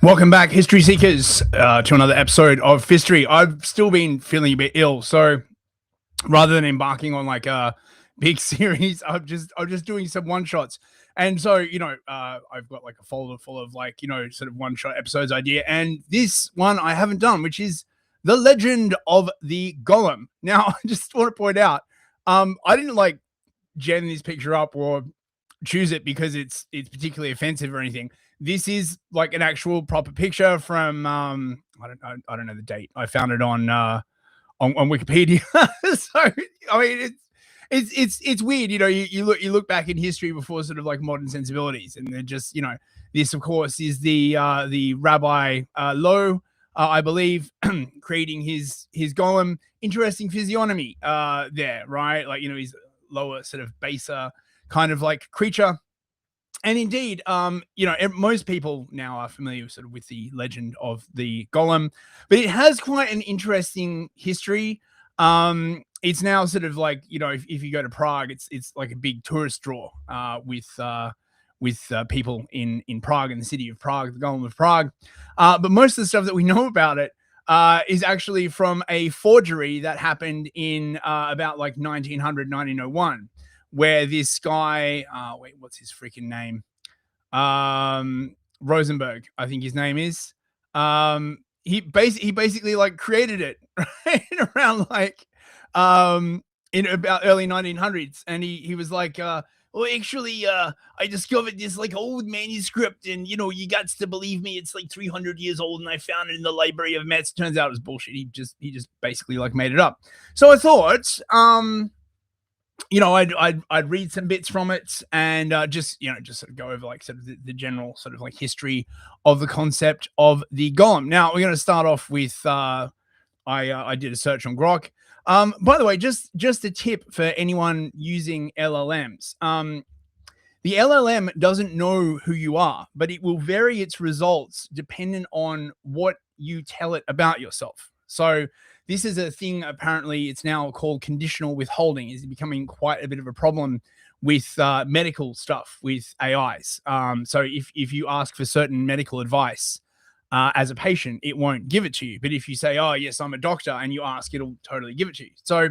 Welcome back, History Seekers, to another episode of Fistory. I've still been feeling a bit ill, so rather than embarking on like a big series, I'm just doing some one shots. And so, I've got like a folder full of like, sort of one shot episodes idea. And this one I haven't done, which is The Legend of the Golem. Now, I just want to point out, I didn't like gen this picture up or choose it because it's particularly offensive or anything. This is like an actual proper picture from I don't know the date. I found it on Wikipedia. So I mean it's weird, you look back in history before sort of like modern sensibilities, and they're just, this of course is the Rabbi Low, I believe, creating his golem. Interesting physiognomy there, right? Like, he's lower, sort of baser kind of like creature. And indeed, most people now are familiar sort of with the legend of the golem, but it has quite an interesting history. It's now sort of like, if you go to Prague, it's like a big tourist draw with people in Prague, in the city of Prague, the Golem of Prague. But most of the stuff that we know about it is actually from a forgery that happened in about like 1900, 1901. Where this guy, what's his freaking name? Rosenberg, I think his name is. He basically like created it right around like in about early 1900s, and he was like, well, actually, I discovered this like old manuscript, and you got to believe me, it's like 300 years old, and I found it in the Library of Metz. Turns out it was bullshit. He just basically like made it up. So I thought, I'd read some bits from it and just sort of go over like sort of the general sort of like history of the concept of the golem. Now we're going to start off with I did a search on Grok. By the way, just a tip for anyone using LLMs. The LLM doesn't know who you are, but it will vary its results dependent on what you tell it about yourself. So this is a thing, apparently it's now called conditional withholding, is becoming quite a bit of a problem with medical stuff, with AIs. So if you ask for certain medical advice as a patient, it won't give it to you. But if you say, oh, yes, I'm a doctor, and you ask, it'll totally give it to you. So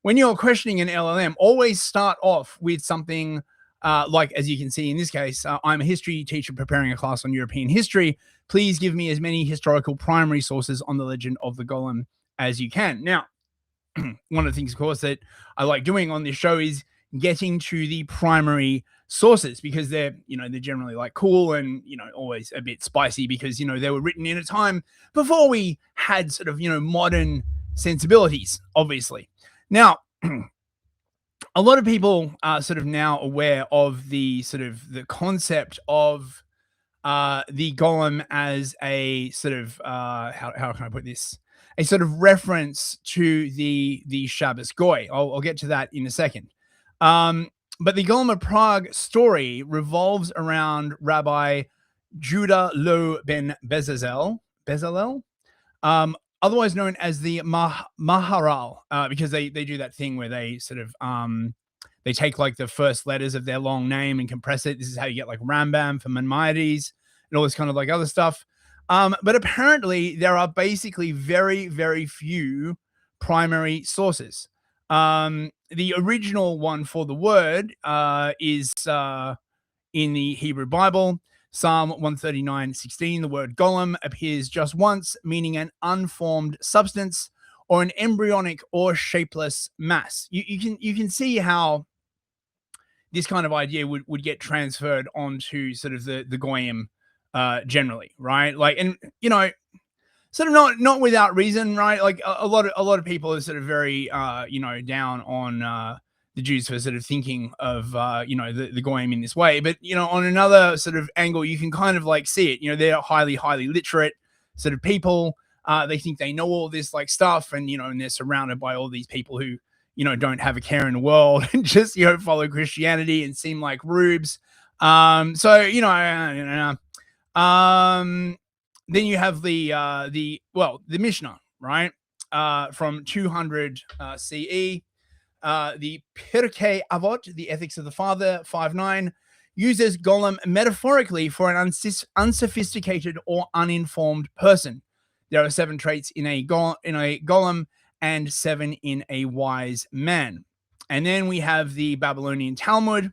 when you're questioning an LLM, always start off with something like, as you can see in this case, I'm a history teacher preparing a class on European history. Please give me as many historical primary sources on the legend of the golem as you can. Now, one of the things, of course, that I like doing on this show is getting to the primary sources, because they're generally like cool and, always a bit spicy, because, they were written in a time before we had sort of, modern sensibilities, obviously. Now, a lot of people are sort of now aware of the sort of the concept of the golem as a sort of how can I put this? A sort of reference to the Shabbos Goy. I'll get to that in a second. But the Golem of Prague story revolves around Rabbi Judah Lo ben Bezalel, otherwise known as the Maharal, because they do that thing where they sort of they take like the first letters of their long name and compress it. This is how you get like Rambam for Maimonides and all this kind of like other stuff. But apparently there are basically very, very few primary sources. The original one for the word is in the Hebrew Bible. Psalm 139:16, the word golem appears just once, meaning an unformed substance or an embryonic or shapeless mass. You can see how this kind of idea would get transferred onto sort of the goyim generally, right? Like, and sort of not without reason, right? Like a lot of people are sort of very down on the Jews for sort of thinking of the goyim in this way. But on another sort of angle, you can kind of like see it. They're highly literate sort of people. They think they know all this like stuff, and and they're surrounded by all these people who don't have a care in the world and just follow Christianity and seem like rubes. Then you have the Mishnah, right? From 200 CE, the Pirkei Avot, the Ethics of the Father, 5.9. uses golem metaphorically for an unsophisticated or uninformed person. There are 7 traits in a golem and 7 in a wise man. And then we have the Babylonian Talmud,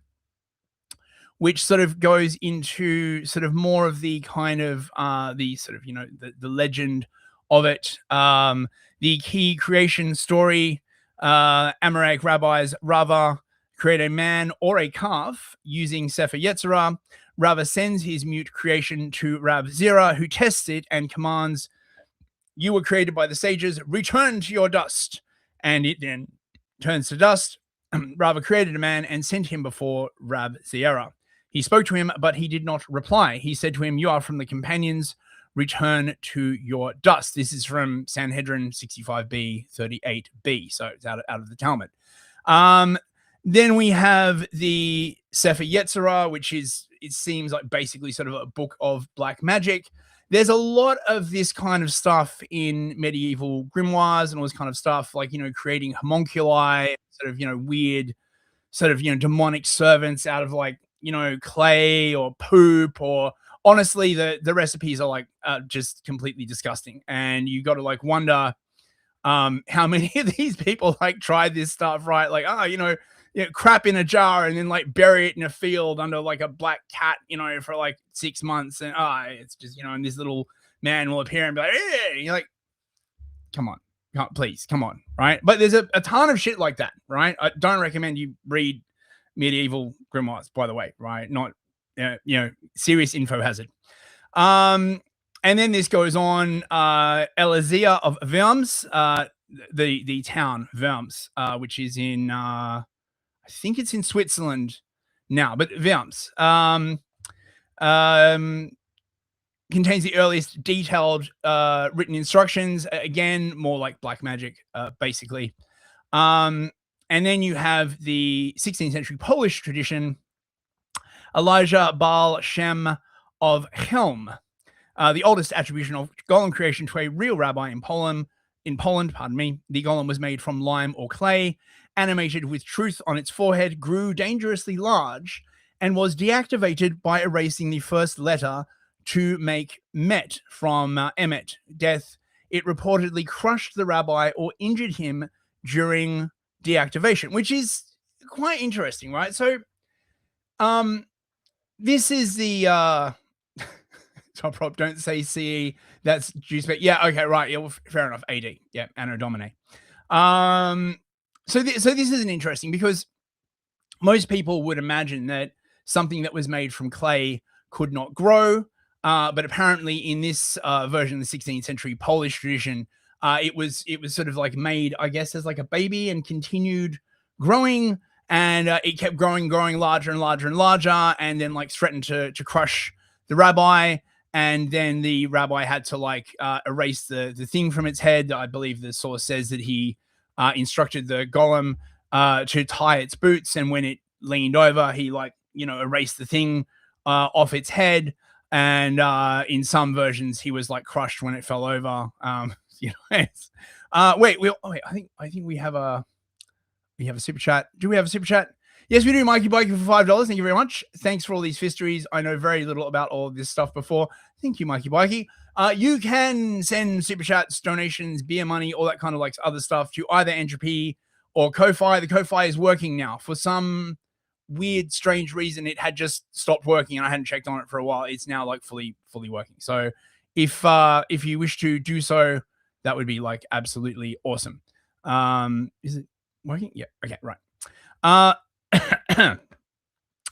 which sort of goes into sort of more of the kind of the sort of, the legend of it. The key creation story, Amoraic rabbis, Rava create a man or a calf using Sefer Yetzirah. Rava sends his mute creation to Rav Zera, who tests it and commands, "You were created by the sages, return to your dust." And it then turns to dust. Rava created a man and sent him before Rav Zera. He spoke to him, but he did not reply. He said to him, "You are from the companions. Return to your dust." This is from Sanhedrin 65b, 38b. So it's out of the Talmud. Then we have the Sefer Yetzirah, which is, it seems like basically sort of a book of black magic. There's a lot of this kind of stuff in medieval grimoires and all this kind of stuff, like, creating homunculi, sort of, weird, sort of, demonic servants out of like, clay or poop, or honestly, the recipes are like just completely disgusting. And you got to like wonder how many of these people like tried this stuff, right? Like, crap in a jar and then like bury it in a field under like a black cat, for like 6 months. And it's just, and this little man will appear and be like, "Hey," and you're like, come on, please, come on, right? But there's a ton of shit like that, right? I don't recommend you read medieval grimoires, by the way, right? Not, serious info hazard. And then this goes on, Elazia of Worms, the town Worms, which is in, I think it's in Switzerland now, but Worms contains the earliest detailed written instructions. Again, more like black magic, basically. And then you have the 16th century Polish tradition, Elijah Baal Shem of Chelm, the oldest attribution of golem creation to a real rabbi in Poland. The golem was made from lime or clay, animated with truth on its forehead, grew dangerously large, and was deactivated by erasing the first letter to make Met from Emet, death. It reportedly crushed the rabbi or injured him during deactivation, which is quite interesting, right? So this is the top prop, don't say CE, that's juice, but yeah, okay, right, yeah, well, fair enough, AD, yeah, Anno Domini. So this is an interesting, because most people would imagine that something that was made from clay could not grow, but apparently in this version of the 16th century Polish tradition, it was sort of like made, I guess, as like a baby and continued growing, and it kept growing larger and larger and larger, and then like threatened to crush the rabbi. And then the rabbi had to like erase the thing from its head. I believe the source says that he instructed the golem to tie its boots, and when it leaned over, he like, erased the thing off its head. And in some versions, he was like crushed when it fell over. Wait, I think we have a super chat. Do we have a super chat? Yes, we do. Mikey Bikey for $5. Thank you very much. Thanks for all these histories. I know very little about all of this stuff before. Thank you, Mikey Bikey. You can send super chats, donations, beer money, all that kind of like other stuff to either Entropy or Ko-Fi. The Ko-Fi is working now. For some weird, strange reason, it had just stopped working, and I hadn't checked on it for a while. It's now like fully working. So if you wish to do so, that would be like absolutely awesome. Is it working? Yeah. Okay. Right.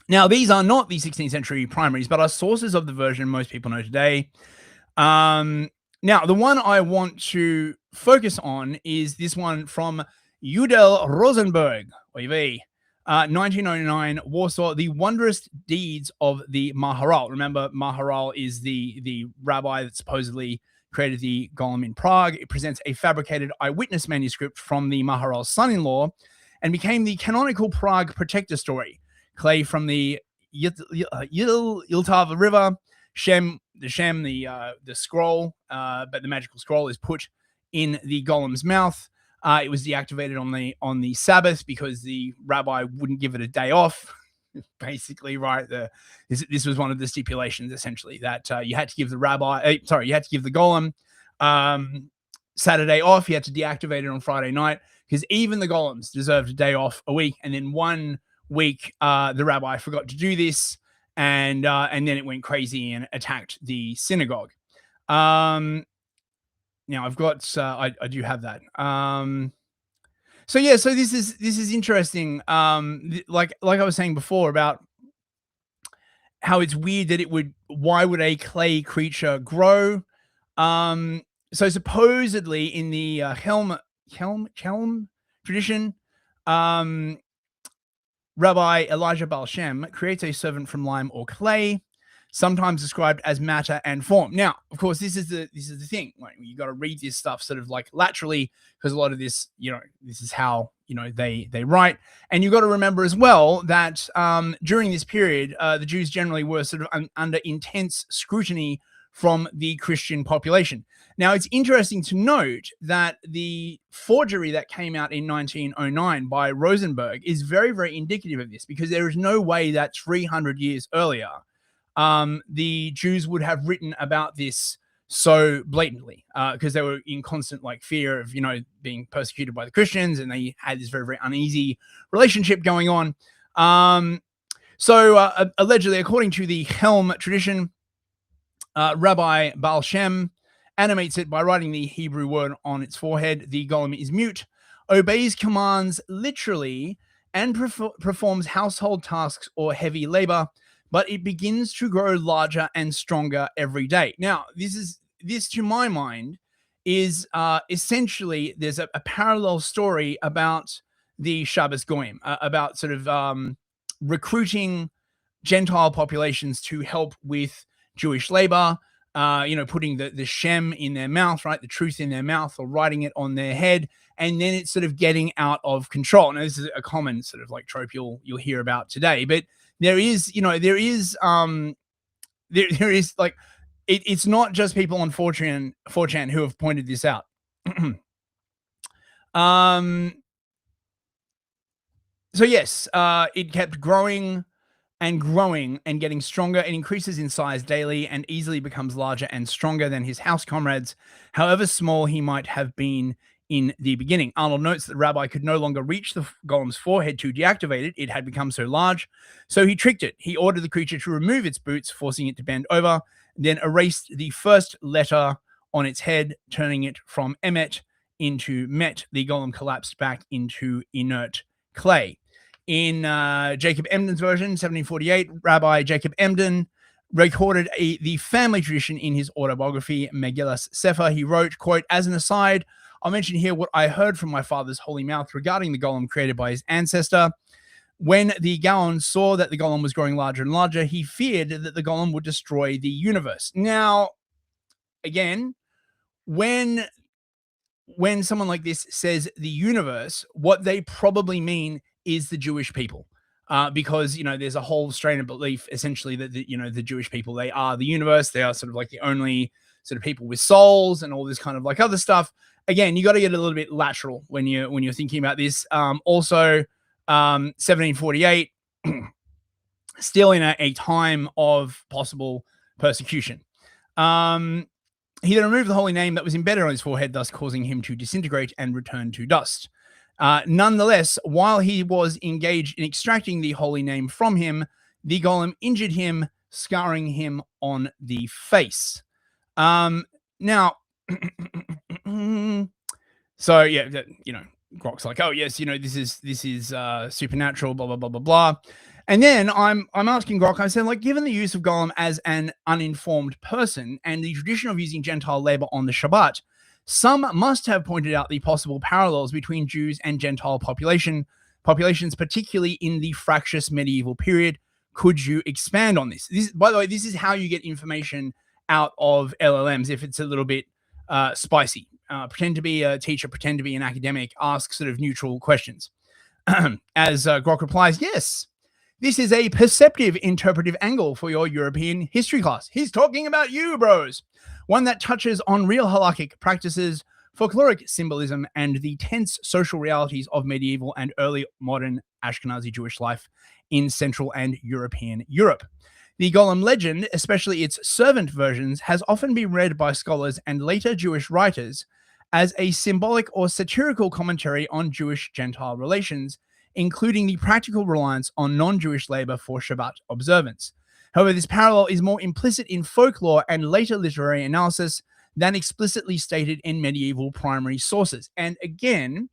Now, these are not the 16th century primaries, but are sources of the version most people know today. Now, the one I want to focus on is this one from Judel Rosenberg, 1909, Warsaw, The Wondrous Deeds of the Maharal. Remember, Maharal is the rabbi that supposedly created the Golem in Prague. It presents a fabricated eyewitness manuscript from the Maharal's son-in-law and became the canonical Prague protector story. Clay from the Yiltava River, the scroll, but the magical scroll is put in the golem's mouth. It was deactivated on the Sabbath because the rabbi wouldn't give it a day off. basically, right? This was one of the stipulations, essentially, that you had to give the you had to give the golem Saturday off. You had to deactivate it on Friday night, because even the golems deserved a day off a week. And then one week, the rabbi forgot to do this, and then it went crazy and attacked the synagogue. Now I've got I do have that. So yeah, so this is interesting. Like I was saying before about how it's weird that why would a clay creature grow? So supposedly in the Helm tradition, Rabbi Elijah Baal Shem creates a servant from lime or clay, sometimes described as matter and form. Now, of course, this is the thing. Like, you got to read this stuff sort of like laterally, because a lot of this, this is how they write. And you got to remember as well that during this period, the Jews generally were sort of under intense scrutiny from the Christian population. Now, it's interesting to note that the forgery that came out in 1909 by Rosenberg is very, very indicative of this, because there is no way that 300 years earlier, the Jews would have written about this so blatantly, because they were in constant fear of being persecuted by the Christians, and they had this very, very uneasy relationship going on. So allegedly, according to the Helm tradition, Rabbi Baal Shem animates it by writing the Hebrew word on its forehead. The golem is mute, obeys commands literally, and performs household tasks or heavy labor, but it begins to grow larger and stronger every day. Now, this to my mind is essentially, there's a parallel story about the Shabbos Goyim, about sort of recruiting Gentile populations to help with Jewish labor, putting the Shem in their mouth, right? The truth in their mouth, or writing it on their head. And then it's sort of getting out of control. Now, this is a common sort of trope you'll hear about today, but there is it's not just people on 4chan who have pointed this out. So yes, it kept growing and growing and getting stronger. It increases in size daily and easily becomes larger and stronger than his house comrades, however small he might have been in the beginning. Arnold notes that the rabbi could no longer reach the golem's forehead to deactivate it. It had become so large. So he tricked it. He ordered the creature to remove its boots, forcing it to bend over, then erased the first letter on its head, turning it from Emet into Met. The golem collapsed back into inert clay. In Jacob Emden's version, 1748, Rabbi Jacob Emden recorded the family tradition in his autobiography, Megillas Sefer. He wrote, quote, "As an aside, I'll mention here what I heard from my father's holy mouth regarding the golem created by his ancestor. When the Gaon saw that the golem was growing larger and larger, he feared that the golem would destroy the universe." Now, again, when someone like this says the universe, what they probably mean is the Jewish people, because there's a whole strain of belief essentially that the Jewish people, they are the universe. They are sort of like the only sort of people with souls and all this kind of other stuff. Again, you got to get a little bit lateral when you're thinking about this. Also, 1748, still in a time of possible persecution. He then removed the holy name that was embedded on his forehead, thus causing him to disintegrate and return to dust. Nonetheless, while he was engaged in extracting the holy name from him, the golem injured him, scarring him on the face. Now, so yeah, Grok's like, oh yes, this is supernatural, blah blah blah blah blah. And then I'm asking Grok, I said, given the use of golem as an uninformed person and the tradition of using Gentile labor on the Shabbat, some must have pointed out the possible parallels between Jews and Gentile populations, particularly in the fractious medieval period. Could you expand on this? By the way, this is how you get information out of LLMs if it's a little bit spicy. Pretend to be a teacher, pretend to be an academic, ask sort of neutral questions. As Grok replies, yes, this is a perceptive interpretive angle for your European history class. He's talking about you, bros. One that touches on real halakhic practices folkloric symbolism, and the tense social realities of medieval and early modern Ashkenazi Jewish life in Central and European Europe. The Golem legend, especially its servant versions, has often been read by scholars and later Jewish writers as a symbolic or satirical commentary on Jewish-Gentile relations, including the practical reliance on non-Jewish labor for Shabbat observance. However, this parallel is more implicit in folklore and later literary analysis than explicitly stated in medieval primary sources. And again,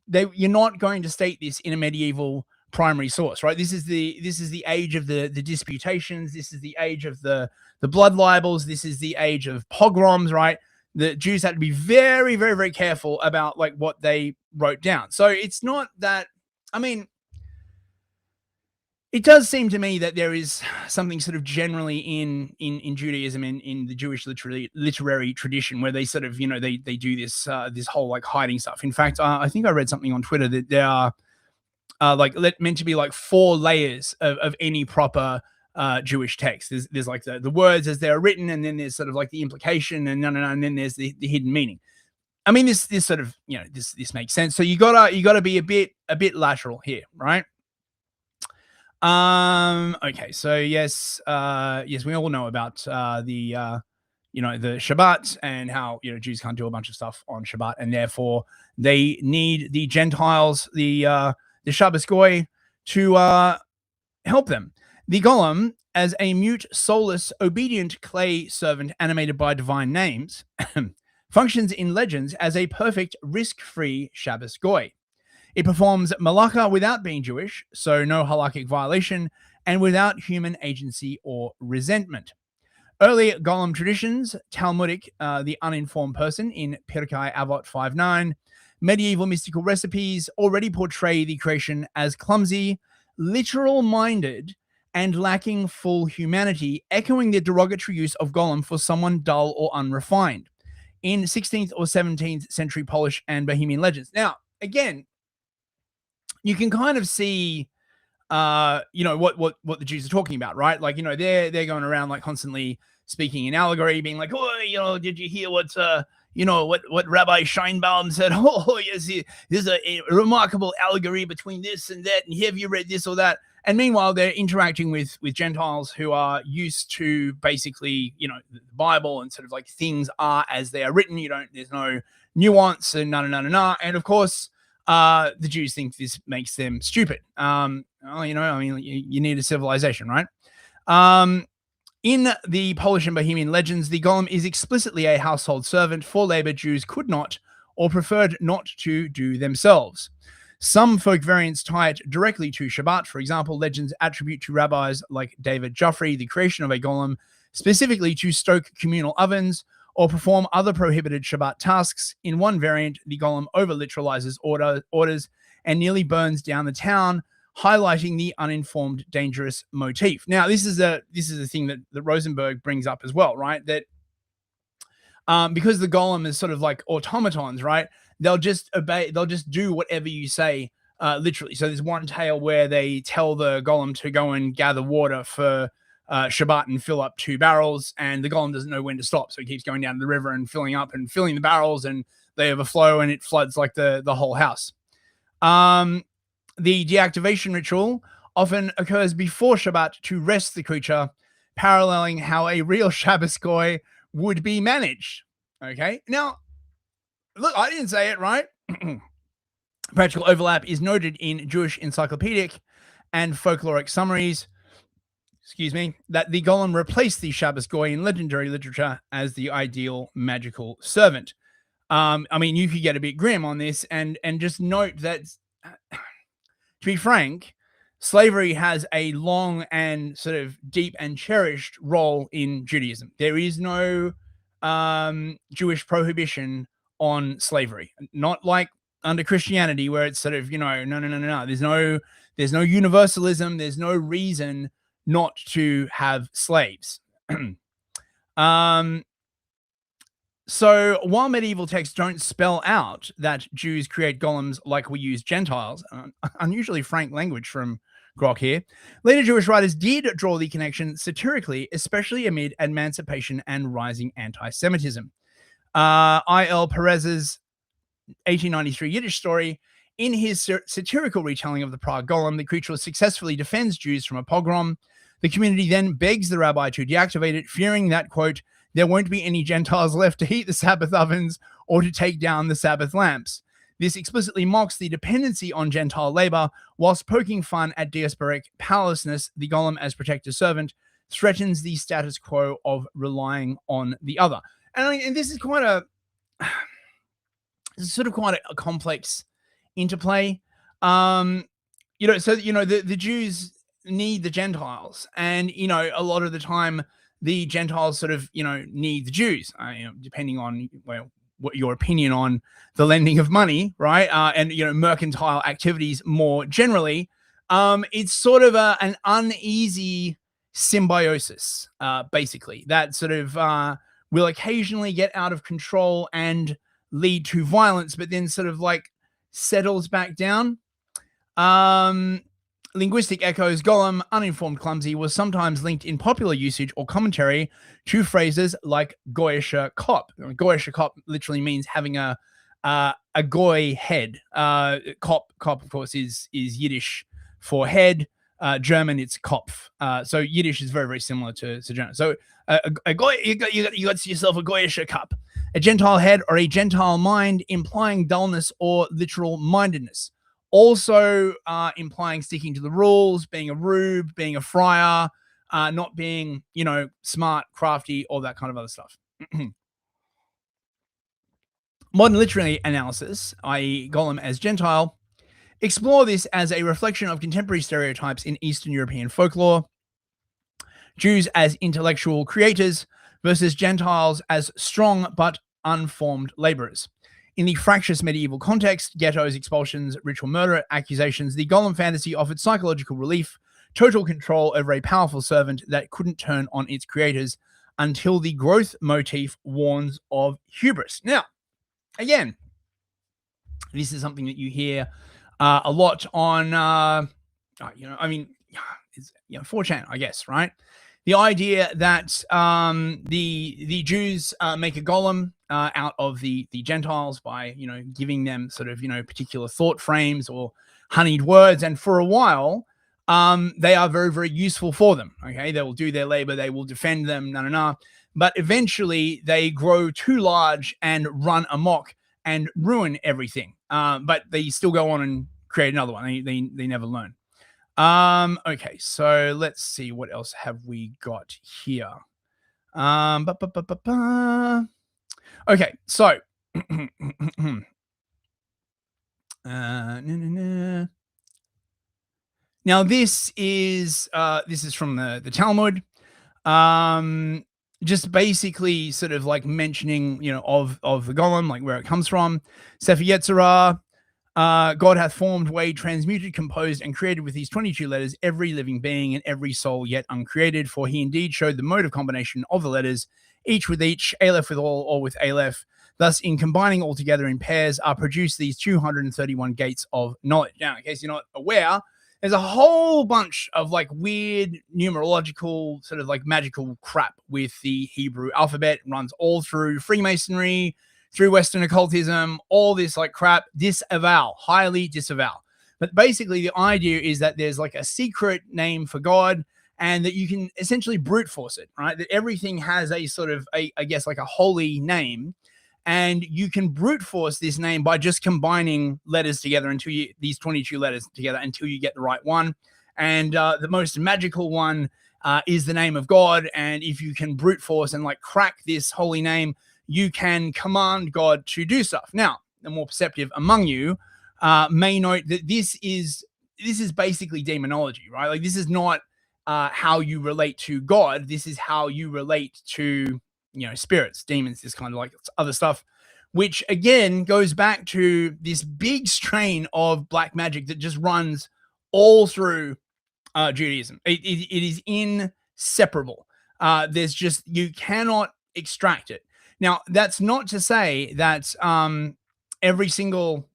you're not going to state this in a medieval primary source, right? This is the age of the disputations. This is the age of the blood libels. This is the age of pogroms, right? The Jews had to be very, very, very careful about like what they wrote down. So it's not that, I mean, it does seem to me that there is something sort of generally in Judaism and in the Jewish literary tradition where they sort of, they do this this whole like hiding stuff. In fact, I think I read something on Twitter that there are meant to be like 4 layers of any proper Jewish text. There's like the words as they're written, and then there's sort of like the implication, and and then there's the hidden meaning. I mean, this sort of this makes sense. So you gotta be a bit lateral here, right? Okay, so yes, we all know about the Shabbat and how Jews can't do a bunch of stuff on Shabbat, and therefore they need the Gentiles, the Shabbos Goy, to help them. The Golem, as a mute, soulless, obedient clay servant animated by divine names, functions in legends as a perfect, risk-free Shabbos Goy. It performs malaka without being Jewish, so no halakhic violation, and without human agency or resentment. Early Golem traditions, Talmudic, the uninformed person in Pirkei Avot 5.9, medieval mystical recipes already portray the creation as clumsy, literal-minded, and lacking full humanity, echoing the derogatory use of Golem for someone dull or unrefined in 16th or 17th century Polish and Bohemian legends. Now, again, you can kind of see, what the Jews are talking about, right? Like, they're going around like constantly speaking in allegory, being like, oh, did you hear what Rabbi Scheinbaum said? Oh, yes, there's a remarkable allegory between this and that, and have you read this or that? And meanwhile, they're interacting with Gentiles who are used to basically, the Bible, and sort of like things are as they are written. There's no nuance and no. And of course, the Jews think this makes them stupid. You need a civilization, right? In the Polish and Bohemian legends, the Golem is explicitly a household servant for labor Jews could not or preferred not to do themselves. Some folk variants tie it directly to Shabbat. For example, legends attribute to rabbis like David Joffrey the creation of a golem specifically to stoke communal ovens or perform other prohibited Shabbat tasks. In one variant, the golem over-literalizes orders and nearly burns down the town, highlighting the uninformed, dangerous motif. Now, this is a thing that Rosenberg brings up as well, right? That because the golem is sort of like automatons, right? They'll just obey, they'll just do whatever you say, literally. So there's one tale where they tell the golem to go and gather water for Shabbat and fill up 2 barrels, and the golem doesn't know when to stop, so he keeps going down to the river and filling up and filling the barrels, and they overflow and it floods like the whole house. The deactivation ritual often occurs before Shabbat to rest the creature, paralleling how a real Shabbos Goy would be managed. Okay, now look, I didn't say it, right? Practical overlap is noted in Jewish encyclopedic and folkloric summaries, that the golem replaced the Shabbos Goy in legendary literature as the ideal magical servant. You could get a bit grim on this and just note that, to be frank, slavery has a long and sort of deep and cherished role in Judaism. There is no Jewish prohibition on slavery, not like under Christianity where it's sort of, no. There's no universalism. There's no reason not to have slaves. So while medieval texts don't spell out that Jews create golems like we use Gentiles, unusually frank language from Grok here, later Jewish writers did draw the connection satirically, especially amid emancipation and rising anti-Semitism. I.L. Perez's 1893 Yiddish story. In his satirical retelling of the Prague Golem, the creature successfully defends Jews from a pogrom. The community then begs the rabbi to deactivate it, fearing that, quote, there won't be any Gentiles left to heat the Sabbath ovens or to take down the Sabbath lamps. This explicitly mocks the dependency on Gentile labor, whilst poking fun at diasporic powerlessness. The golem, as protector servant, threatens the status quo of relying on the other. And this is quite a complex interplay. The Jews need the Gentiles, and a lot of the time the Gentiles sort of need the Jews, depending on what your opinion on the lending of money, right? And mercantile activities more generally. It's sort of an uneasy symbiosis, basically, that sort of will occasionally get out of control and lead to violence, but then sort of like settles back down. Linguistic echoes. Golem, uninformed, clumsy, was sometimes linked in popular usage or commentary to phrases like goyische Kopf. Goyische Kopf literally means having a goy head. Kopf, of course, is Yiddish for head. German, it's Kopf. So Yiddish is very, very similar to German. So a goy, you got yourself a goyische Kopf, a Gentile head or a Gentile mind, implying dullness or literal mindedness. Also implying sticking to the rules, being a rube, being a friar, not being, smart, crafty, all that kind of other stuff. Modern literary analysis, i.e. Golem as Gentile, explore this as a reflection of contemporary stereotypes in Eastern European folklore. Jews as intellectual creators versus Gentiles as strong but unformed laborers. In the fractious medieval context, ghettos, expulsions, ritual murder, accusations, the Golem fantasy offered psychological relief, total control over a powerful servant that couldn't turn on its creators until the growth motif warns of hubris. Now, again, this is something that you hear a lot on, 4chan, I guess, right? The idea that the Jews make a golem out of the Gentiles by, giving them sort of, particular thought frames or honeyed words. And for a while, they are very, very useful for them. Okay. They will do their labor. They will defend them. But eventually they grow too large and run amok and ruin everything. But they still go on and create another one. They never learn. Okay, so let's see, what else have we got here? Okay, so now this is from the Talmud. Just basically sort of like mentioning, of the golem, like where it comes from. Sefer Yetzirah. God hath formed, weighed, transmuted, composed, and created with these 22 letters every living being and every soul yet uncreated. For he indeed showed the mode of combination of the letters, each with each, Aleph with all with Aleph. Thus, in combining all together in pairs, are produced these 231 gates of knowledge. Now, in case you're not aware, there's a whole bunch of like weird numerological sort of like magical crap with the Hebrew alphabet. It runs all through Freemasonry, through Western occultism, all this like crap. Disavow, highly disavow. But basically the idea is that there's like a secret name for God and that you can essentially brute force it, right? That everything has a sort of, I guess like a holy name, and you can brute force this name by just combining letters together until these 22 letters together until you get the right one. And the most magical one is the name of God. And if you can brute force and like crack this holy name, you can command God to do stuff. Now, the more perceptive among you may note that this is basically demonology, right? Like this is not how you relate to God. This is how you relate to, spirits, demons, this kind of like other stuff, which again goes back to this big strain of black magic that just runs all through Judaism. It is inseparable. There's just, you cannot extract it. Now, that's not to say that every single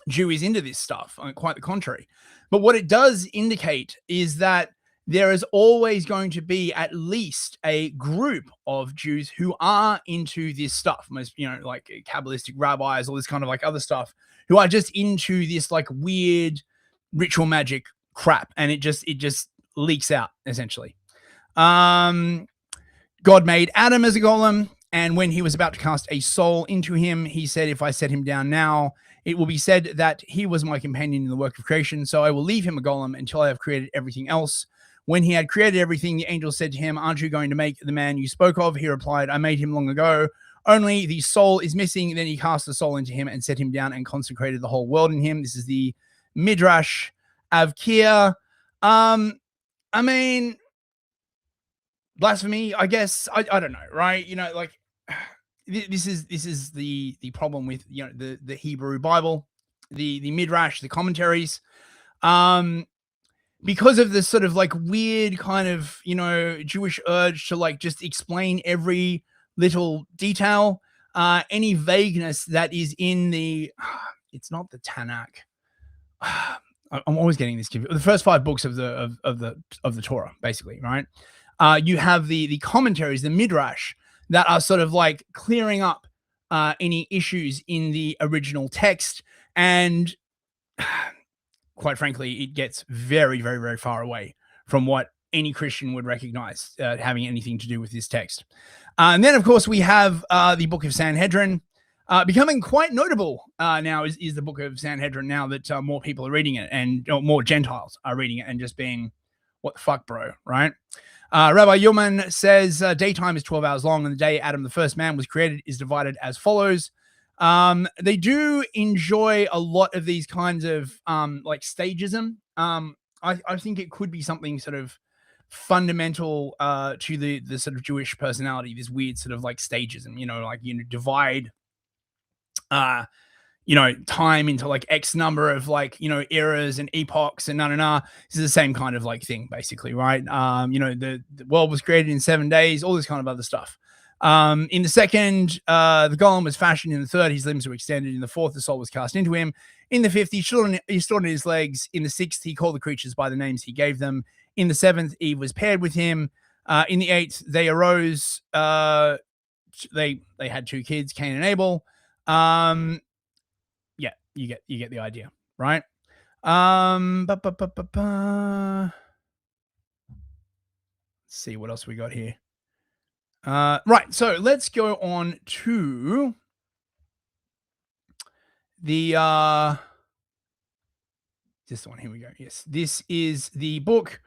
Jew is into this stuff. Quite the contrary. But what it does indicate is that there is always going to be at least a group of Jews who are into this stuff, most, like Kabbalistic rabbis, all this kind of like other stuff, who are just into this like weird ritual magic crap, and it just leaks out essentially. God made Adam as a golem, and when he was about to cast a soul into him, he said, if I set him down now, it will be said that he was my companion in the work of creation, so I will leave him a golem until I have created everything else. When he had created everything, the angel said to him, aren't you going to make the man you spoke of? He replied, I made him long ago. Only the soul is missing. Then he cast the soul into him and set him down and consecrated the whole world in him. This is the Midrash Avkir. I mean, blasphemy, I guess. I don't know, right? Like this is the problem with the Hebrew Bible, the Midrash, the commentaries. Because of this sort of like weird kind of, Jewish urge to like just explain every little detail, any vagueness that is in it's not the Tanakh. I'm always getting this confused. The first 5 books of the Torah, basically, right? You have the commentaries, the Midrash, that are sort of like clearing up any issues in the original text, and quite frankly, it gets very, very, very far away from what any Christian would recognize having anything to do with this text. And then, of course, we have the Book of Sanhedrin, becoming quite notable now is the Book of Sanhedrin, now that more people are reading it, and more Gentiles are reading it and just being, what the fuck, bro, right? Rabbi Yulman says, daytime is 12 hours long, and the day Adam, the first man, was created is divided as follows. They do enjoy a lot of these kinds of like stagism. I think it could be something sort of fundamental to the sort of Jewish personality, this weird sort of like stagism, like divide time into like X number of like, eras and epochs and This is the same kind of like thing, basically, right? The world was created in 7 days, all this kind of other stuff. In the second, the golem was fashioned. In the third, his limbs were extended. In the fourth, the soul was cast into him. In the fifth, he stood on his legs. In the sixth, he called the creatures by the names he gave them. In the seventh, Eve was paired with him. In the eighth, they arose. They had 2 kids, Cain and Abel. Yeah, you get the idea, right? Let's see what else we got here. Right, so let's go on to the this one. Here we go. Yes, this is the book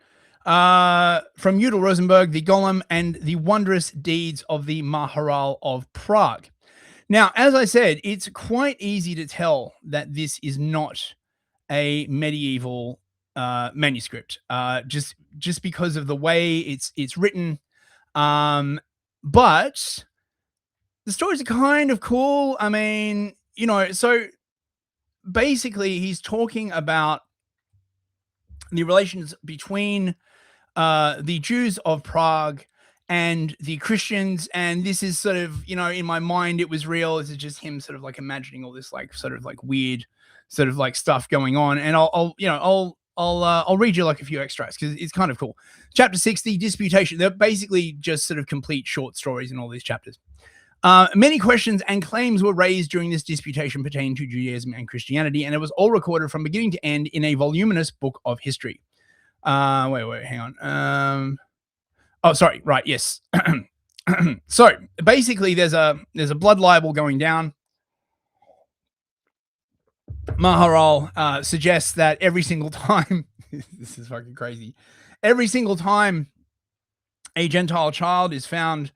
from Udall Rosenberg, The Golem and the Wondrous Deeds of the Maharal of Prague. Now, as I said, it's quite easy to tell that this is not a medieval manuscript, just because of the way it's written. But the stories are kind of cool. I mean, so basically he's talking about the relations between the Jews of Prague and the Christians. And this is sort of, in my mind, it was real. This is just him sort of like imagining all this like sort of like weird sort of like stuff going on. And I'll read you like a few extracts because it's kind of cool. Chapter 6, the disputation. They're basically just sort of complete short stories in all these chapters. Many questions and claims were raised during this disputation pertaining to Judaism and Christianity, and it was all recorded from beginning to end in a voluminous book of history. Wait, hang on. Oh, sorry. Right. Yes. So basically there's a blood libel going down. Maharal suggests that every single time, this is fucking crazy, every single time a Gentile child is found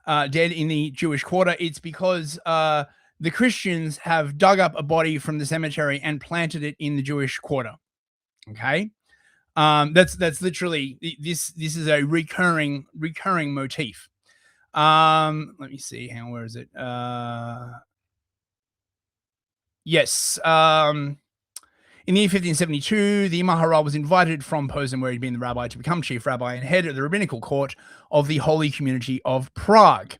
dead in the Jewish quarter, it's because the Christians have dug up a body from the cemetery and planted it in the Jewish quarter. Okay. That's literally, this is a recurring motif. Let me see, where is it? Yes. In the year 1572, the Maharal was invited from Posen, where he'd been the rabbi, to become chief rabbi and head of the rabbinical court of the Holy Community of Prague.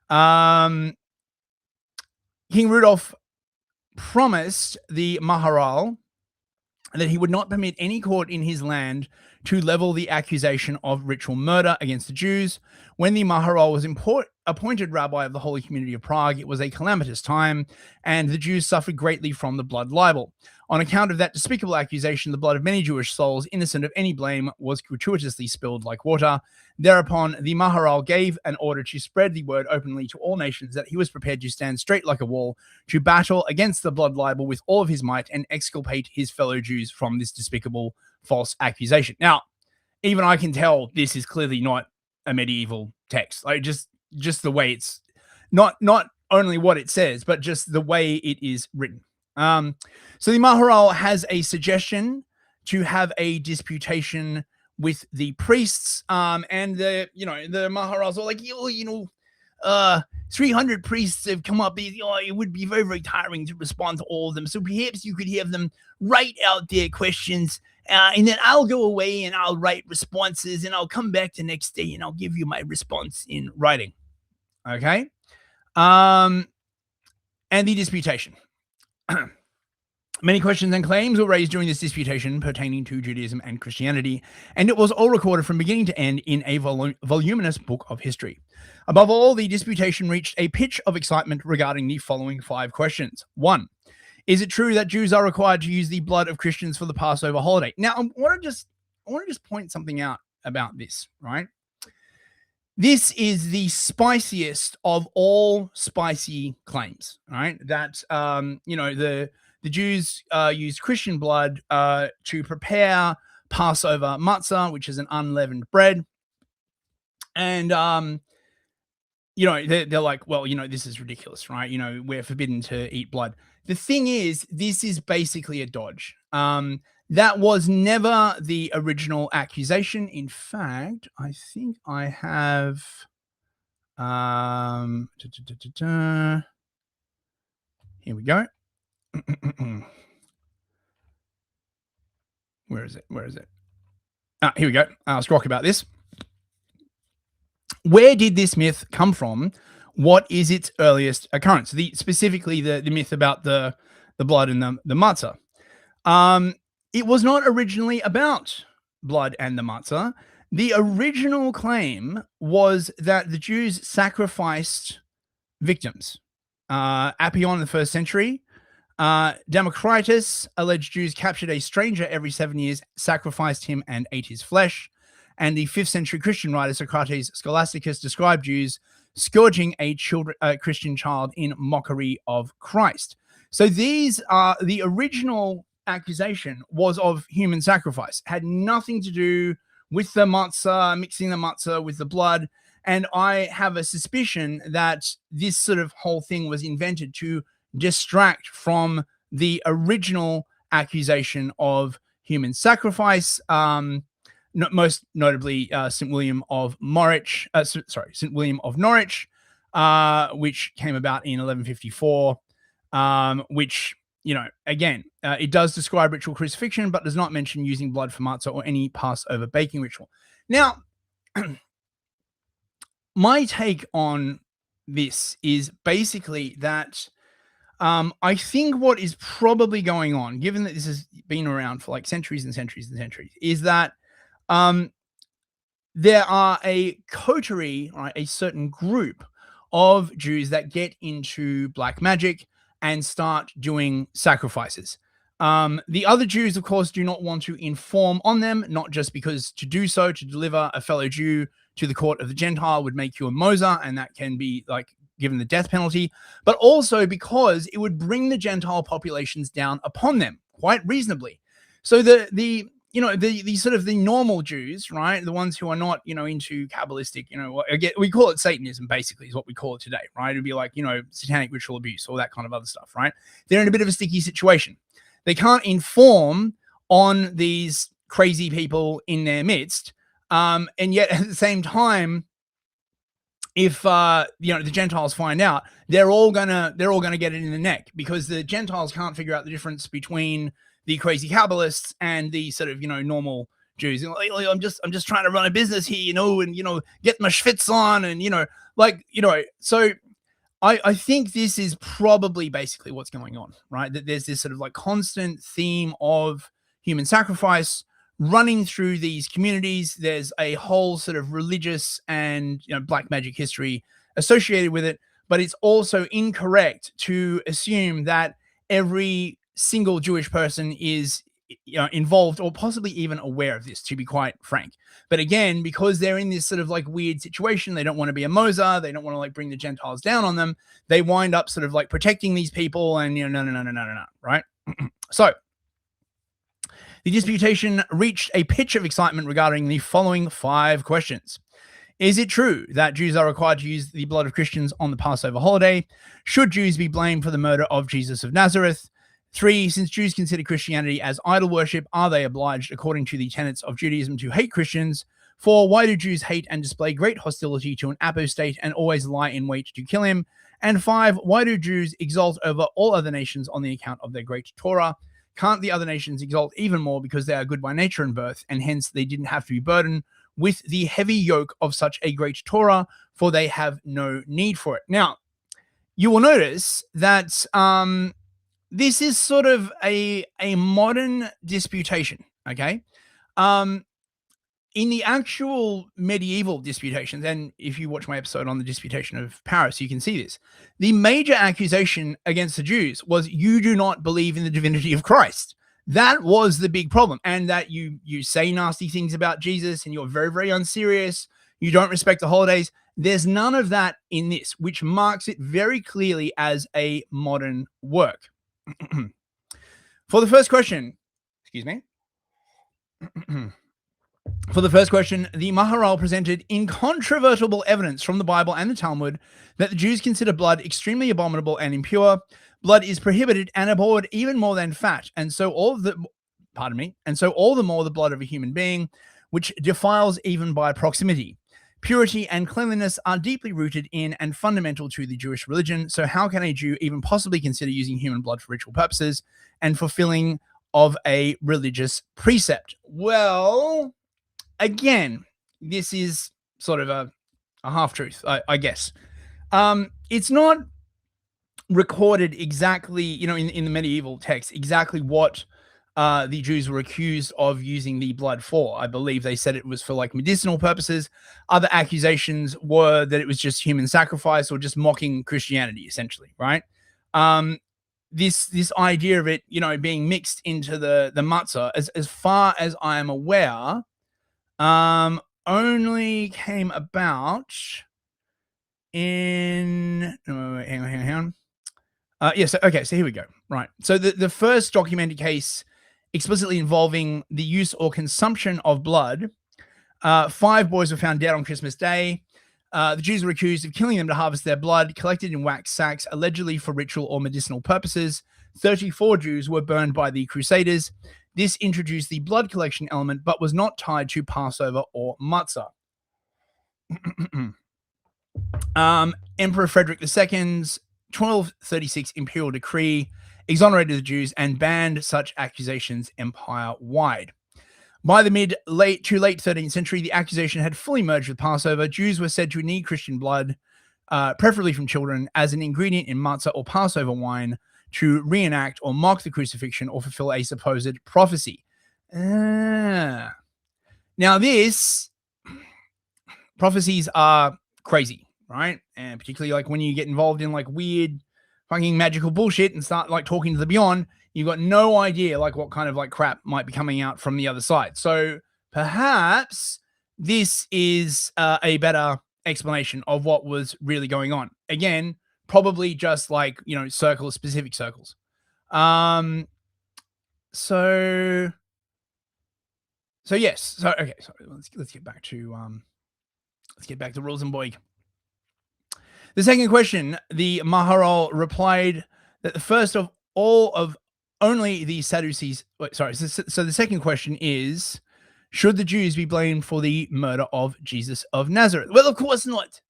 King Rudolf promised the Maharal that he would not permit any court in his land to level the accusation of ritual murder against the Jews. When the Maharal was appointed rabbi of the Holy Community of Prague, it was a calamitous time, and the Jews suffered greatly from the blood libel. On account of that despicable accusation, the blood of many Jewish souls, innocent of any blame, was gratuitously spilled like water. Thereupon, the Maharal gave an order to spread the word openly to all nations that he was prepared to stand straight like a wall, to battle against the blood libel with all of his might, and exculpate his fellow Jews from this despicable false accusation. Now, even I can tell this is clearly not a medieval text. Like just the way it's not only what it says, but just the way it is written. So the Maharal has a suggestion to have a disputation with the priests, and the Maharal's all like, 300 priests have come up. It would be very, very tiring to respond to all of them. So perhaps you could have them write out their questions, and then I'll go away and I'll write responses, and I'll come back the next day and I'll give you my response in writing. Okay. And the disputation. Many questions and claims were raised during this disputation pertaining to Judaism and Christianity, and it was all recorded from beginning to end in a voluminous book of history. Above all, the disputation reached a pitch of excitement regarding the following 5 questions. 1. Is it true that Jews are required to use the blood of Christians for the Passover holiday? Now, I want to just point something out about this, right? This is the spiciest of all spicy claims, right? That, the Jews used Christian blood to prepare Passover matzah, which is an unleavened bread. And, they're like, well, this is ridiculous, right? We're forbidden to eat blood. The thing is, this is basically a dodge. That was never the original accusation. In fact, I think I have... Here we go. Where is it? Here we go. I'll scroll about this. Where did this myth come from? What is its earliest occurrence? Specifically the myth about the blood and the matzah. It was not originally about blood and the matzah. The original claim was that the Jews sacrificed victims. Appian in the 1st century. Democritus alleged Jews captured a stranger every 7 years, sacrificed him, and ate his flesh. And the 5th century Christian writer Socrates Scholasticus described Jews scourging a Christian child in mockery of Christ. So these are the original accusation was of human sacrifice, had nothing to do with the matzah, mixing the matzah with the blood. And I have a suspicion that this sort of whole thing was invented to distract from the original accusation of human sacrifice. Most notably, St. William of Norwich, which came about in 1154, which, again, it does describe ritual crucifixion, but does not mention using blood for matzah or any Passover baking ritual. Now, my take on this is basically that I think what is probably going on, given that this has been around for like centuries and centuries and centuries, is that there are a coterie, right, a certain group of Jews that get into black magic and start doing sacrifices. The other Jews, of course, do not want to inform on them, not just because to do so, to deliver a fellow Jew to the court of the Gentile would make you a Moser, and that can be like given the death penalty, but also because it would bring the Gentile populations down upon them quite reasonably. So the sort of the normal Jews, right, the ones who are not, into Kabbalistic, again, we call it Satanism, basically, is what we call it today, right? It'd be like, satanic ritual abuse, all that kind of other stuff, right? They're in a bit of a sticky situation. They can't inform on these crazy people in their midst, and yet at the same time, if the Gentiles find out, they're all gonna get it in the neck, because the Gentiles can't figure out the difference between the crazy Kabbalists and the sort of normal Jews. I'm just trying to run a business here, and get my schwitz on, and so I think this is probably basically what's going on, right? That there's this sort of like constant theme of human sacrifice running through these communities. There's a whole sort of religious and black magic history associated with it, but it's also incorrect to assume that every single Jewish person is involved or possibly even aware of this, to be quite frank. But again, because they're in this sort of like weird situation, they don't want to be a Moser, they don't want to like bring the Gentiles down on them, they wind up sort of like protecting these people and no, right? So the disputation reached a pitch of excitement regarding the following 5 questions. Is it true that Jews are required to use the blood of Christians on the Passover holiday? Should Jews be blamed for the murder of Jesus of Nazareth? 3, since Jews consider Christianity as idol worship, are they obliged, according to the tenets of Judaism, to hate Christians? 4, why do Jews hate and display great hostility to an apostate and always lie in wait to kill him? And 5, why do Jews exalt over all other nations on the account of their great Torah? Can't the other nations exalt even more because they are good by nature and birth, and hence they didn't have to be burdened with the heavy yoke of such a great Torah, for they have no need for it? Now, you will notice that this is sort of a modern disputation, okay? In the actual medieval disputations, and if you watch my episode on the disputation of Paris, you can see this. The major accusation against the Jews was, you do not believe in the divinity of Christ. That was the big problem. And that you say nasty things about Jesus, and you're very, very unserious. You don't respect the holidays. There's none of that in this, which marks it very clearly as a modern work. For the first question, excuse me. For the first question, the Maharal presented incontrovertible evidence from the Bible and the Talmud that the Jews consider blood extremely abominable and impure. Blood is prohibited and abhorred even more than fat, and so all the more the blood of a human being, which defiles even by proximity. Purity and cleanliness are deeply rooted in and fundamental to the Jewish religion, so how can a Jew even possibly consider using human blood for ritual purposes and fulfilling of a religious precept? Well, again, this is sort of a half-truth, I guess. It's not recorded exactly, in the medieval text, exactly what the Jews were accused of using the blood for. I believe they said it was for like medicinal purposes. Other accusations were that it was just human sacrifice or just mocking Christianity, essentially, right? This idea of it, being mixed into the matzah, as far as I am aware, only came about in hang on. Yes. Okay. So here we go. Right. So the first documented case explicitly involving the use or consumption of blood. 5 boys were found dead on Christmas Day. The Jews were accused of killing them to harvest their blood, collected in wax sacks, allegedly for ritual or medicinal purposes. 34 Jews were burned by the Crusaders. This introduced the blood collection element, but was not tied to Passover or matzah. Emperor Frederick II's 1236 imperial decree exonerated the Jews and banned such accusations empire-wide. By the late 13th century, the accusation had fully merged with Passover. Jews were said to need Christian blood, preferably from children, as an ingredient in matzah or Passover wine to reenact or mock the crucifixion or fulfill a supposed prophecy. Now, prophecies are crazy, right? And particularly like when you get involved in like weird fucking magical bullshit and start like talking to the beyond, you've got no idea like what kind of like crap might be coming out from the other side. So perhaps this is a better explanation of what was really going on. Again, probably just like, specific circles. So yes. So okay. So let's get back to Rosenborg. The second question, the Maharal replied that the first of all of only the Sadducees. So the second question is, should the Jews be blamed for the murder of Jesus of Nazareth? Well, of course not.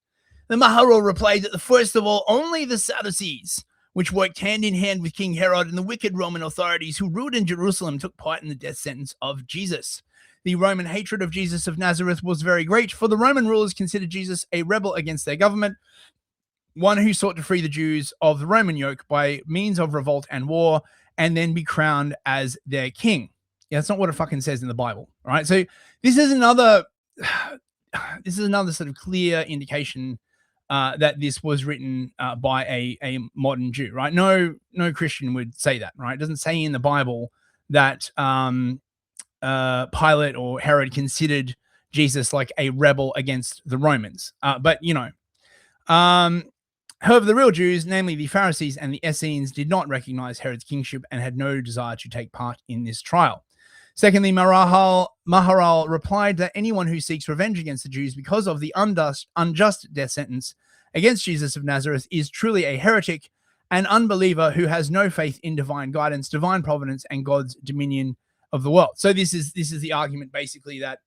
The Maharal replied that the first of all, only the Sadducees, which worked hand in hand with King Herod and the wicked Roman authorities who ruled in Jerusalem, took part in the death sentence of Jesus. The Roman hatred of Jesus of Nazareth was very great, for the Roman rulers considered Jesus a rebel against their government, one who sought to free the Jews of the Roman yoke by means of revolt and war, and then be crowned as their king. Yeah, that's not what it fucking says in the Bible. All right. So this is another sort of clear indication that this was written by a modern Jew, right? No Christian would say that, right? It doesn't say in the Bible that Pilate or Herod considered Jesus like a rebel against the Romans. But however, the real Jews, namely the Pharisees and the Essenes, did not recognize Herod's kingship and had no desire to take part in this trial. Secondly, Maharal replied that anyone who seeks revenge against the Jews because of the unjust death sentence against Jesus of Nazareth is truly a heretic, an unbeliever who has no faith in divine guidance, divine providence, and God's dominion of the world. So this is the argument basically that,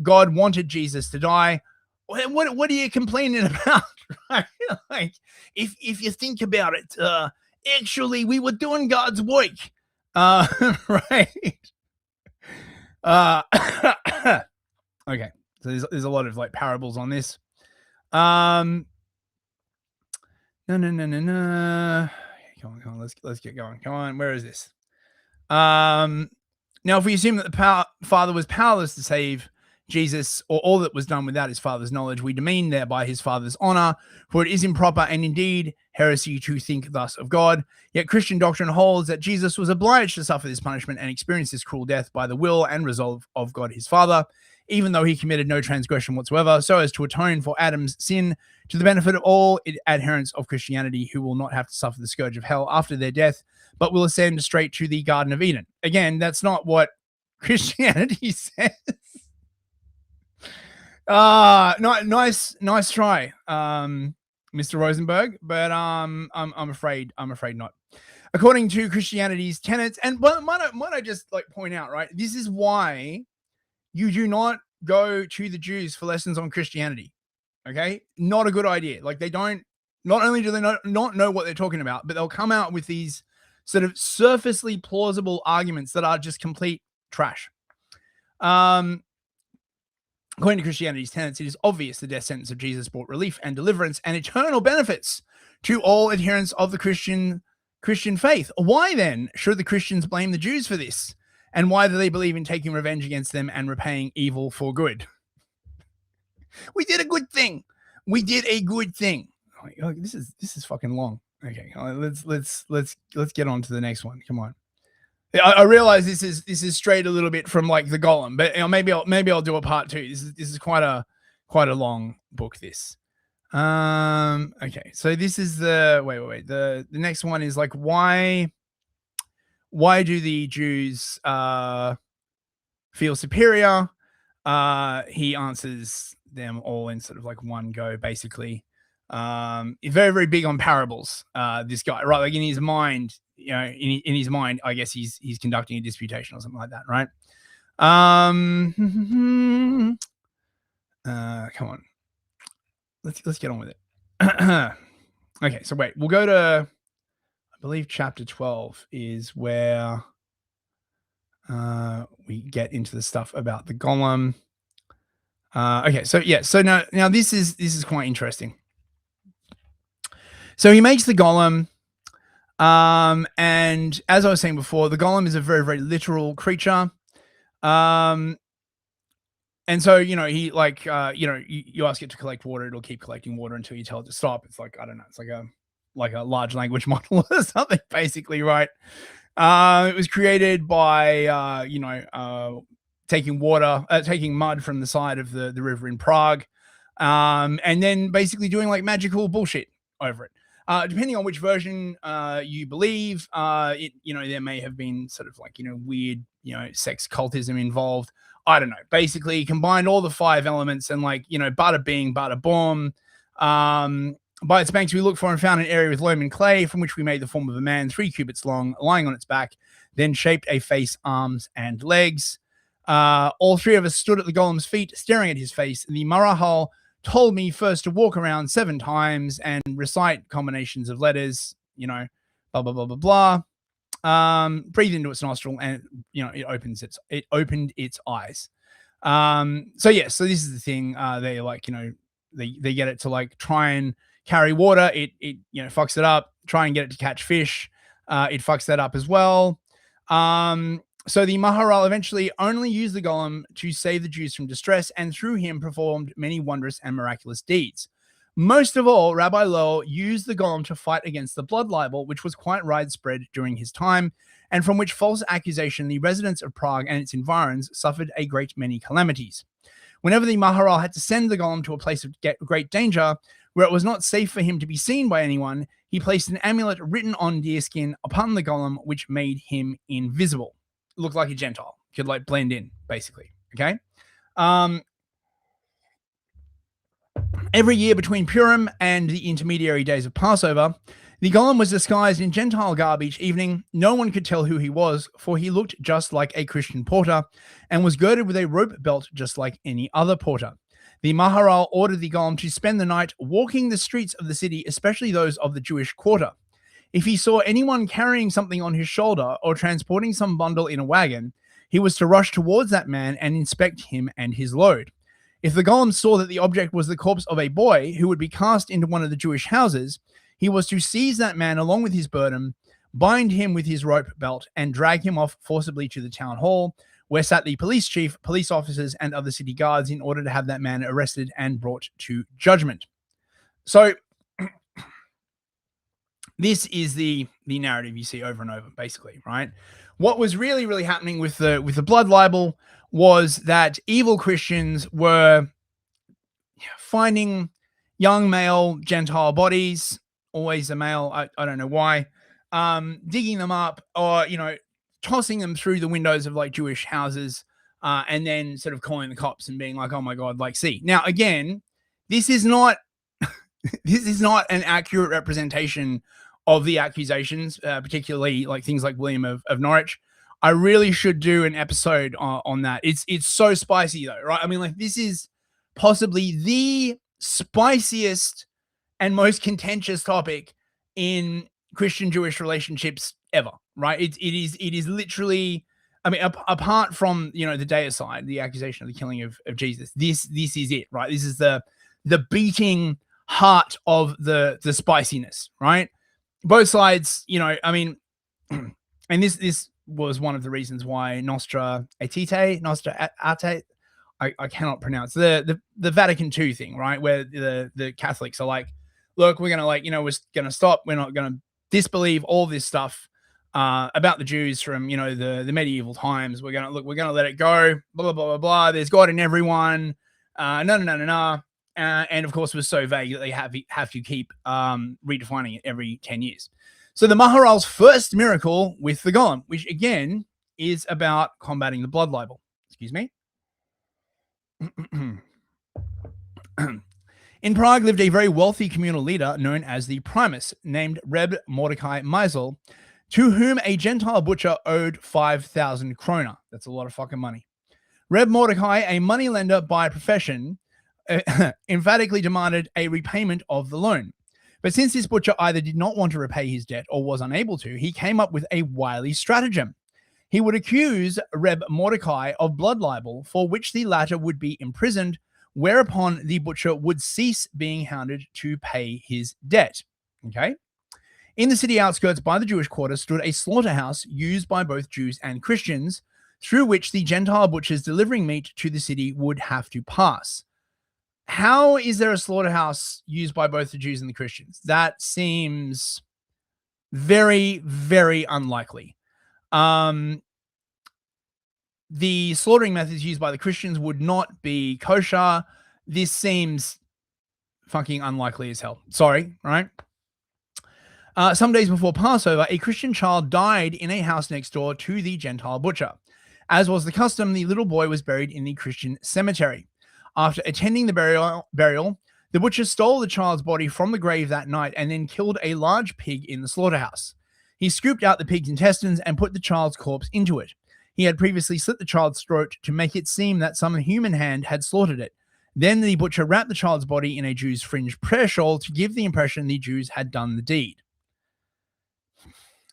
God wanted Jesus to die. What are you complaining about? Right? Like, if you think about it, actually we were doing God's work, right? Okay, so there's a lot of like parables on this. No. Come on. Let's get going. Come on, where is this? Now, if we assume that the Father was powerless to save Jesus, or all that was done without his Father's knowledge, we demean thereby his Father's honor, for it is improper and indeed heresy to think thus of God. Yet Christian doctrine holds that Jesus was obliged to suffer this punishment and experience this cruel death by the will and resolve of God his Father, even though he committed no transgression whatsoever, so as to atone for Adam's sin, to the benefit of all adherents of Christianity who will not have to suffer the scourge of hell after their death, but will ascend straight to the Garden of Eden. Again, that's not what Christianity says. Nice try, Mr. Rosenberg, but I'm afraid not. According to Christianity's tenets, and might I just like point out, right? This is why you do not go to the Jews for lessons on Christianity. Okay, not a good idea. Like, they don't. Not only do they not know what they're talking about, but they'll come out with these sort of surfacely plausible arguments that are just complete trash. According to Christianity's tenets, it is obvious the death sentence of Jesus brought relief and deliverance and eternal benefits to all adherents of the Christian faith. Why then should the Christians blame the Jews for this? And why do they believe in taking revenge against them and repaying evil for good? We did a good thing. Oh, this is fucking long. Okay, let's get on to the next one. Come on. I realize this is straight a little bit from like the Golem, but maybe I'll do a part two. This is quite a long book. This. Okay, so this is the wait. The next one is like why do the Jews feel superior? He answers them all in sort of like one go, basically. He's very, very big on parables. This guy, right? Like in his mind, in his mind, I guess he's conducting a disputation or something like that, right? Come on, let's get on with it. Okay, so wait, we'll go to, I believe, chapter 12 is where we get into the stuff about the Golem. Okay, so yeah, so now this is quite interesting. So he makes the Golem, and as I was saying before, the Golem is a very, very literal creature. And so, he like, you ask it to collect water, it'll keep collecting water until you tell it to stop. It's like, I don't know, it's like a large language model or something, basically, right? It was created by, taking mud from the side of the river in Prague, and then basically doing like magical bullshit over it. Depending on which version you believe, there may have been sort of like, weird, sex cultism involved. I don't know. Basically, combined all the 5 elements and like, bada bing, bada boom. By its banks, we looked for and found an area with loam and clay, from which we made the form of a man 3 cubits long, lying on its back, then shaped a face, arms, and legs. All 3 of us stood at the Golem's feet, staring at his face. The Marahal told me first to walk around 7 times and recite combinations of letters, blah, blah, blah, blah, blah. Breathe into its nostril, and, it opened its eyes. So this is the thing. They like, they get it to like try and carry water. It fucks it up. Try and get it to catch fish. It fucks that up as well. So the Maharal eventually only used the golem to save the Jews from distress, and through him performed many wondrous and miraculous deeds. Most of all, Rabbi Lowell used the golem to fight against the blood libel, which was quite widespread during his time, and from which false accusation the residents of Prague and its environs suffered a great many calamities. Whenever the Maharal had to send the golem to a place of great danger, where it was not safe for him to be seen by anyone, he placed an amulet written on deerskin upon the golem, which made him invisible. Looked like a Gentile, could like blend in, basically. Okay. Every year between Purim and the intermediary days of Passover, the golem was disguised in Gentile garb each evening. No one could tell who he was, for he looked just like a Christian porter and was girded with a rope belt just like any other porter. The Maharal ordered the golem to spend the night walking the streets of the city, especially those of the Jewish quarter. If he saw anyone carrying something on his shoulder or transporting some bundle in a wagon, he was to rush towards that man and inspect him and his load. If the golem saw that the object was the corpse of a boy who would be cast into one of the Jewish houses, he was to seize that man along with his burden, bind him with his rope belt, and drag him off forcibly to the town hall, where sat the police chief, police officers, and other city guards in order to have that man arrested and brought to judgment. So this is the narrative you see over and over, basically, right? What was really, really happening with the blood libel was that evil Christians were finding young male Gentile bodies, always a male, I don't know why, digging them up or, tossing them through the windows of like Jewish houses, and then sort of calling the cops and being like, oh my God, like, see. Now, again, this is not an accurate representation of the accusations, particularly like things like William of Norwich. I really should do an episode on that. It's so spicy though, right? I mean, like, this is possibly the spiciest and most contentious topic in Christian-Jewish relationships ever, right? It is literally, I mean, apart from, the deicide, the accusation of the killing of Jesus, this is it, right? This is the beating heart of the spiciness, right? Both sides, I mean, and this was one of the reasons why Nostra Aetate, I cannot pronounce the Vatican II thing, right? Where the Catholics are like, look, we're gonna we're gonna stop. We're not gonna disbelieve all this stuff about the Jews from the medieval times. We're gonna let it go. Blah blah blah blah blah. There's God in everyone. No. And of course, it was so vague that they have to keep redefining it every 10 years. So the Maharal's first miracle with the golem, which again is about combating the blood libel. Excuse me. In Prague lived a very wealthy communal leader known as the Primus, named Reb Mordecai Meisel, to whom a Gentile butcher owed 5,000 krona. That's a lot of fucking money. Reb Mordecai, a moneylender by profession, emphatically demanded a repayment of the loan. But since this butcher either did not want to repay his debt or was unable to, he came up with a wily stratagem. He would accuse Reb Mordecai of blood libel, for which the latter would be imprisoned, whereupon the butcher would cease being hounded to pay his debt. Okay? In the city outskirts by the Jewish quarter stood a slaughterhouse used by both Jews and Christians, through which the Gentile butchers delivering meat to the city would have to pass. How is there a slaughterhouse used by both the Jews and the Christians? That seems very, very unlikely. The slaughtering methods used by the Christians would not be kosher. This seems fucking unlikely as hell. Sorry, right? Some days before Passover, a Christian child died in a house next door to the Gentile butcher. As was the custom, the little boy was buried in the Christian cemetery. After attending the burial, the butcher stole the child's body from the grave that night and then killed a large pig in the slaughterhouse. He scooped out the pig's intestines and put the child's corpse into it. He had previously slit the child's throat to make it seem that some human hand had slaughtered it. Then the butcher wrapped the child's body in a Jew's fringed prayer shawl to give the impression the Jews had done the deed.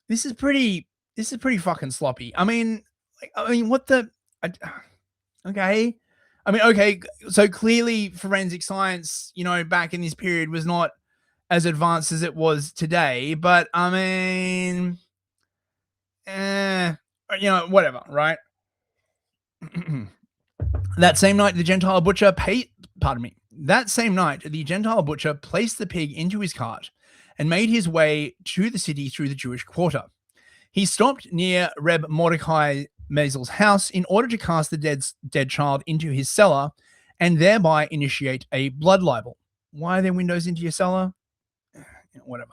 This is pretty fucking sloppy. I mean, what the? Okay. I mean, okay, so clearly forensic science, back in this period was not as advanced as it was today. But I mean, whatever, right? That same night, the Gentile butcher placed the pig into his cart and made his way to the city through the Jewish quarter. He stopped near Reb Mordecai Mazel's house in order to cast the dead child into his cellar and thereby initiate a blood libel. Why are there windows into your cellar? Whatever.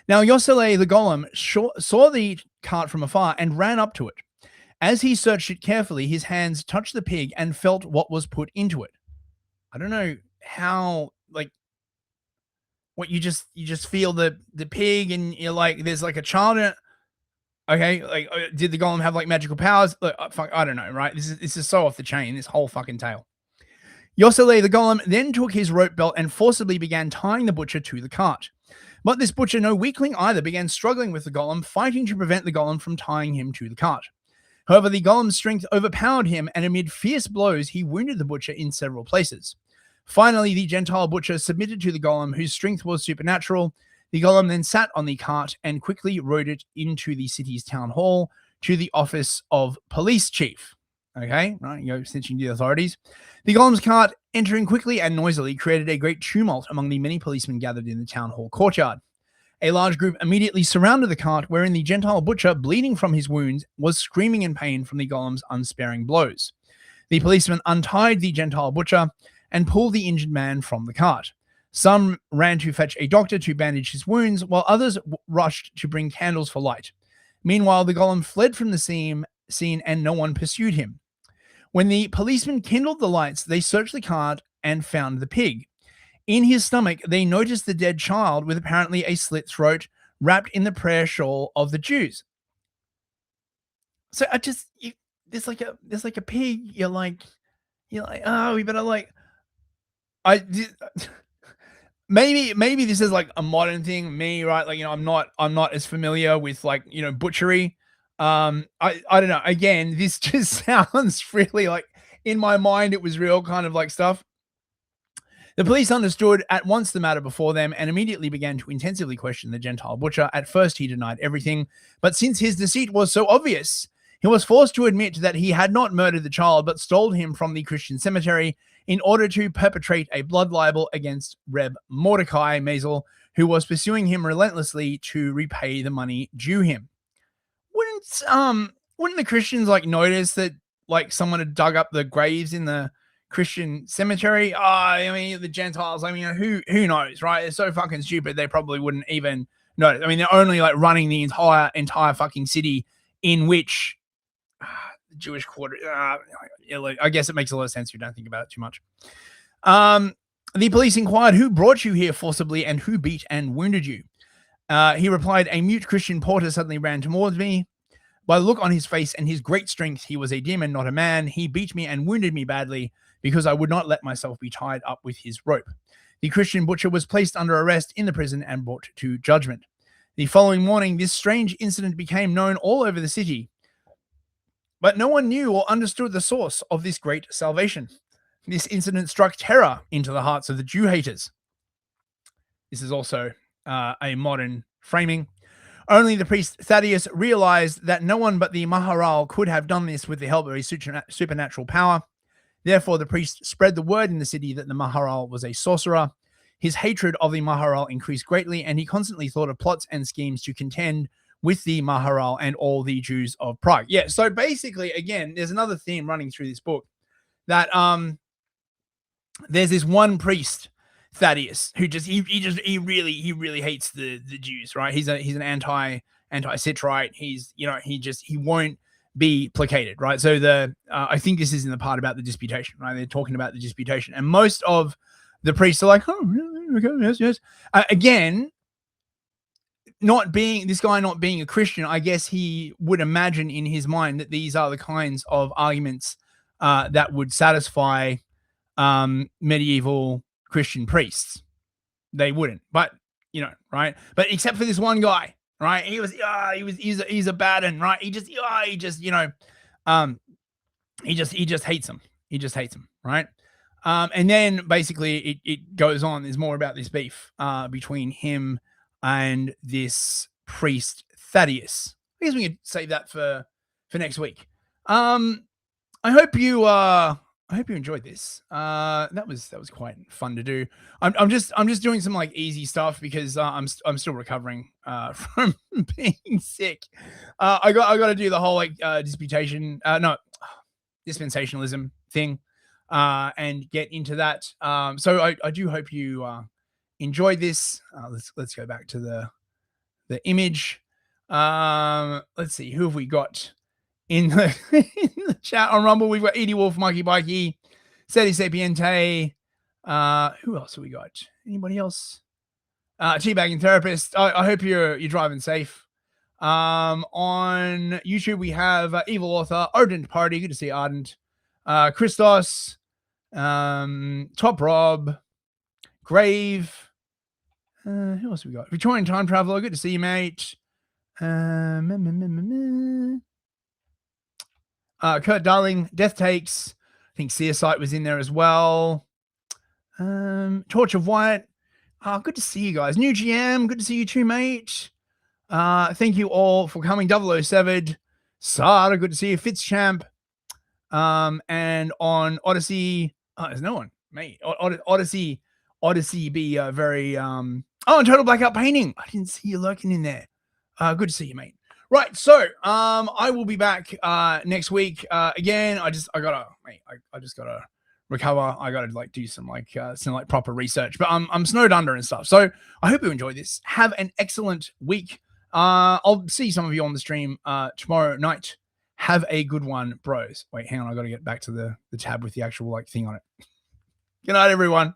Now, Yoselei the Golem saw the cart from afar and ran up to it. As he searched it carefully, his hands touched the pig and felt what was put into it. I don't know how, like, what you just feel the pig and you're like, there's like a child in it. Okay, like, did the golem have like magical powers? Look, I don't know, right? This is so off the chain, this whole fucking tale. Yoselei the Golem then took his rope belt and forcibly began tying the butcher to the cart. But this butcher, no weakling either, began struggling with the golem, fighting to prevent the golem from tying him to the cart. However, the golem's strength overpowered him, and amid fierce blows, he wounded the butcher in several places. Finally, the Gentile butcher submitted to the golem, whose strength was supernatural. The golem then sat on the cart and quickly rode it into the city's town hall to the office of police chief. Okay, right, you go snitching to the authorities. The golem's cart, entering quickly and noisily, created a great tumult among the many policemen gathered in the town hall courtyard. A large group immediately surrounded the cart, wherein the Gentile butcher, bleeding from his wounds, was screaming in pain from the golem's unsparing blows. The policemen untied the Gentile butcher and pulled the injured man from the cart. Some ran to fetch a doctor to bandage his wounds, while others rushed to bring candles for light. Meanwhile, the golem fled from the scene and no one pursued him. When the policemen kindled the lights, they searched the cart and found the pig. In his stomach, they noticed the dead child with apparently a slit throat wrapped in the prayer shawl of the Jews. So there's like a pig. You're like, oh, we better like, maybe this is like a modern thing. Me, right? Like, I'm not as familiar with like, butchery. I don't know. Again, this just sounds really like, in my mind, it was real kind of like stuff. The police understood at once the matter before them and immediately began to intensively question the Gentile butcher. At first, he denied everything, but since his deceit was so obvious, he was forced to admit that he had not murdered the child, but stole him from the Christian cemetery in order to perpetrate a blood libel against Reb Mordecai Mazel, who was pursuing him relentlessly to repay the money due him. Wouldn't the Christians like notice that like someone had dug up the graves in the Christian cemetery? I mean, the Gentiles, I mean, who knows, right? They're so fucking stupid, they probably wouldn't even notice. I mean, they're only like running the entire fucking city in which the Jewish quarter. I guess it makes a lot of sense if you don't think about it too much. The police inquired, who brought you here forcibly and who beat and wounded you? He replied, a mute Christian porter suddenly ran towards me. By the look on his face and his great strength, he was a demon, not a man. He beat me and wounded me badly because I would not let myself be tied up with his rope. The Christian butcher was placed under arrest in the prison and brought to judgment. The following morning, this strange incident became known all over the city, but no one knew or understood the source of this great salvation. This incident struck terror into the hearts of the Jew haters. This is also a modern framing. Only the priest Thaddeus realized that no one but the Maharal could have done this with the help of a supernatural power. Therefore, the priest spread the word in the city that the Maharal was a sorcerer. His hatred of the Maharal increased greatly, and he constantly thought of plots and schemes to contend with the Maharal and all the Jews of Prague. Yeah, so basically, again, there's another theme running through this book that there's this one priest, Thaddeus, who he really hates the Jews, right? He's an anti-Citrite. He won't be placated, right? So I think this is in the part about the disputation, right? They're talking about the disputation, and most of the priests are like, oh, really? Okay, yes. Again, not being a Christian, I guess he would imagine in his mind that these are the kinds of arguments that would satisfy medieval Christian priests. They wouldn't, but right? But except for this one guy, right? He's a bad one, right? He just hates him. He just hates him, right? And then basically it goes on. There's more about this beef between him and this priest Thaddeus. I guess we could save that for for next week. I hope you enjoyed this. That was quite fun to do. I'm just doing some like easy stuff because I'm still recovering from being sick. I got to do the whole like dispensationalism thing and get into that. So I do hope you enjoyed this. Let's go back to the image. Let's see, who have we got in the, in the chat on Rumble? We've got Edie Wolf, Mikey Bikey, Seti Sapiente. Who else have we got? Anybody else? Teabagging Therapist. I hope you're driving safe. On YouTube, we have Evil Author, Ardent Party. Good to see Ardent. Christos, Top Rob, Grave. Who else have we got? Victorian Time Traveler. Good to see you, mate. Kurt Darling, Death Takes. I think Searsight was in there as well. Torch of White. Good to see you guys. New GM, good to see you too, mate. Thank you all for coming. 007. Sada, good to see you. Fitzchamp. And on Odyssey, there's no one, mate. Odyssey be very and Total Blackout Painting. I didn't see you lurking in there. Good to see you, mate. Right, so I will be back next week. Again, I just gotta recover. I gotta like do some proper research. But I'm snowed under and stuff. So I hope you enjoyed this. Have an excellent week. I'll see some of you on the stream tomorrow night. Have a good one, bros. Wait, hang on, I gotta get back to the tab with the actual like thing on it. Good night, everyone.